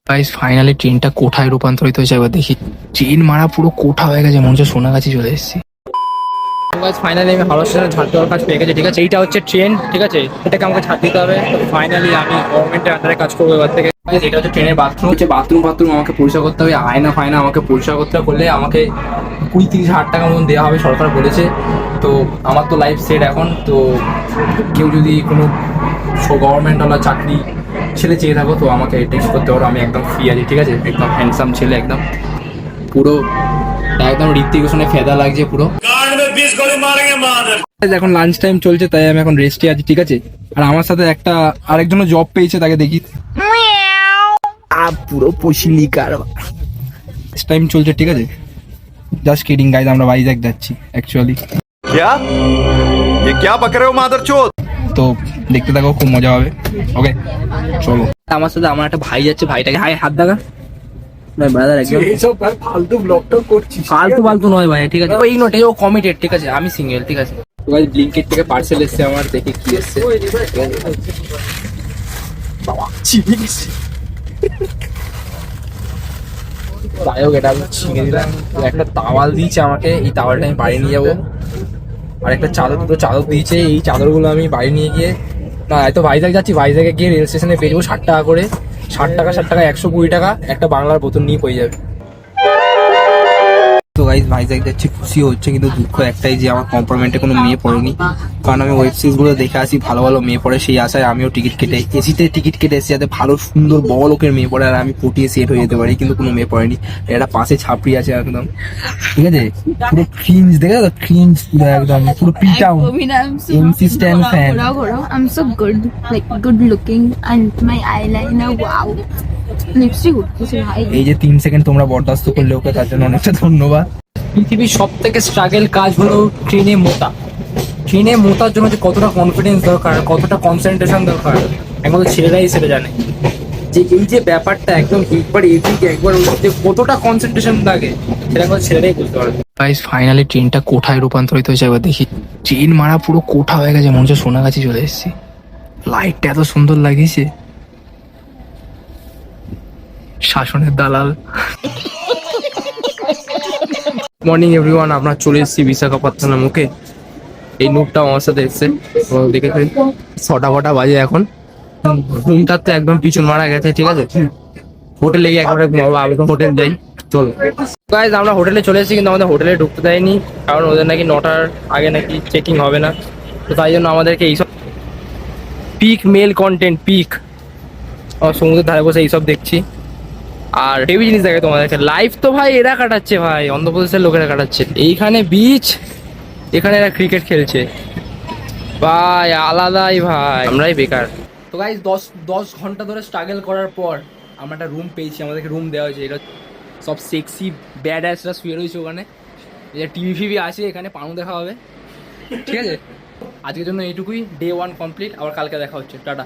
Guys finally ট্রেনটা কোঠায় রূপান্তরিত হয়েছে। এবার দেখি ট্রেন মারা পুরো কোঠা হয়ে গেছে, মনে হচ্ছে সোনাগাছি চলে এসেছি। ফাইনালি আমি হাওড়া স্টেশনে ঝাড় দেওয়ার কাজ পেয়ে গেছি। ঠিক আছে, এইটা হচ্ছে ট্রেন। ঠিক আছে, এটাকে আমাকে ঝাড় দিতে হবে। ফাইনালি আমি গভর্নমেন্টের আন্ডারে কাজ করবো এবার থেকে। এটা হচ্ছে ট্রেনের বাথরুম। হচ্ছে বাথরুম আমাকে পরিষ্কার করতে হবে, আয়না ফায়না আমাকে পরিষ্কার করতে করলে আমাকে 20-30 হাজার টাকা মতন দেওয়া হবে, সরকার বলেছে। তো আমার তো লাইফ সেট এখন। তো কেউ যদি কোনো গভর্নমেন্টওয়ালা চাকরি ছেলে চেয়ে থাকো তো আমাকে টেক্সট করতে পারো, আমি একদম ফ্রি আছি। ঠিক আছে, একদম হ্যান্ডসাম ছেলে, একদম পুরো একদম ঋত্বিক রোশনের ফেদা লাগছে পুরো। এখন লাঞ্চ টাইম চলছে, তাই আমি এখন রেস্টে আছি। ঠিক আছে, আর আমার সাথে একটা আরেকজনও জব পেয়েছে, তাকে দেখি। পুরো পশিলিকার টাইম চলছে। ঠিক আছে, জাস্ট কিডিং গাইজ, আমরা ভাইজ্যাক যাচ্ছি অ্যাকচুয়ালি। क्या बक रहे हो मादरचोद। তো দেখতে থাকো, খুব মজা হবে। ওকে চলো। আমার সাথে আমার একটা ভাই যাচ্ছে, ভাইটাকে হাই হাত দেখা। ব্রাদার একদম এইসব ফালতু ব্লগটা করছিস, ফালতু নয় ভাই। ঠিক আছে, এই নোটে ও কমিটেড। ঠিক আছে, আমি সিঙ্গেল। ঠিক আছে, তো ভাই ব্লিঙ্কিট থেকে পার্সেল এসেছে আমার, দেখি কি এসেছে। যাই হোক, এটা আমি ছিঁড়ে দিলাম। একটা তাওয়াল দিয়েছে আমাকে, এই তাওয়ালটা আমি বাড়ি নিয়ে যাবো। আর একটা দুটো চাদর দিয়েছে, এই চাদরগুলো আমি বাড়ি নিয়ে গিয়ে, না এত ভাইজ্যাক যাচ্ছি, ভাইজ্যাকে গিয়ে রেল স্টেশনে পেয়ে যাবো 60 টাকা করে। 60 টাকা 120 টাকা একটা বাংলার বোতল নিয়ে পেয়ে যাবে। তো গাইজ ভাইজ্যাক যাচ্ছি, খুশি হচ্ছে, কিন্তু দুঃখ একটাই যে আমার কম্পার্টমেন্টে কোনো মেয়ে পড়েনি। কারণ আমি ওয়েব সিরিজ গুলো দেখে আসি, ভালো ভালো মেয়ে পড়ে, সেই আশায় আমিও টিকিট কেটে এসিতে টিকিট কেটে এসেছি যাতে ভালো সুন্দর বড় লোকের মেয়ে পড়ে আর আমি পটিয়ে সেট হয়ে যেতে পারি। কিন্তু কোনো মেয়ে পড়েনি। এটা পাশে ছাপড়ি আছে একদম। ঠিক আছে, পুরো ক্রিঞ্জ, দেখে তো ক্রিঞ্জ পুরো একদম, পুরো p town MC stand fan. I'm so good, like good looking, and my eyeliner, wow. Lipstick উঠতেছে ভাই। এই যে 3 সেকেন্ড তোমরা বরদাস্ত করলে ওকে, তার জন্য অনেকটা ধন্যবাদ। পৃথিবীর সব থেকে স্ট্রাগল কাজ হলো ট্রেনে মোতা। ট্রেনে মোতার জন্য যে কতটা কনফিডেন্স দরকার, কতটা কনসেন্ট্রেশন দরকার, একমাত্র ছেলেরাই সেটা জানে। যে এই যে ব্যাপারটা একদম একবার এদিকে একবার ওদিকে কতটা কনসেন্ট্রেশন লাগে, সেটা একমাত্র ছেলেরাই বুঝতে পারবে। গাইস ফাইনালি ট্রেনটা কোঠায় রূপান্তরিত হয়েছে। এবার দেখি ট্রেন মারা পুরো কোঠা হয়ে গেছে, মনে হচ্ছে সোনাগাছি চলে এসেছি। লাইটটা এত সুন্দর লাগিয়েছে, শাসনের দালাল। মর্নিং এভরিওয়ান, আপনার চলে এসেছি বিশাখাপত্তনম মুখে। এই নুকটা আমার সাথে এসছে, দেখে ছটা বাজে এখন। রুমটার তো একদম পিছন মারা গেছে। ঠিক আছে, হোটেলে গিয়ে একেবারে ঘুমাবো। আমি তো হোটেল যাই, চলো গাইজ। আমরা হোটেলে চলে এসেছি, কিন্তু আমাদের হোটেলে ঢুকতে দেয়নি, কারণ ওদের নাকি 9টার আগে নাকি চেকিং হবে না। তো তাই জন্য আমাদেরকে এইসব পিক মেল কন্টেন্ট, পিক সমুদ্রের ধারে বসে এইসব দেখছি। আর হেভি জিনিস দেখে তোমাদেরকে। লাইফ তো ভাই এরা কাটাচ্ছে, ভাই অন্ধ্রপ্রদেশের লোকেরা কাটাচ্ছে। এইখানে বিচ, এখানে এরা ক্রিকেট খেলছে, ভাই আলাদাই ভাই, আমরাই বেকার। তো গাইজ 10 ঘন্টা ধরে স্ট্রাগল করার পর আমরা একটা রুম পেয়েছি, আমাদেরকে রুম দেওয়া হয়েছে। এটা সব সেক্সি ব্যাড অ্যাসরা শুয়ে রয়েছে ওখানে। এটা টিভি ফিভি আছে, এখানে পানু দেখা হবে। ঠিক আছে, আজকের জন্য এইটুকুই। ডে 1 কমপ্লিট, আবার কালকে দেখা হচ্ছে, টাটা।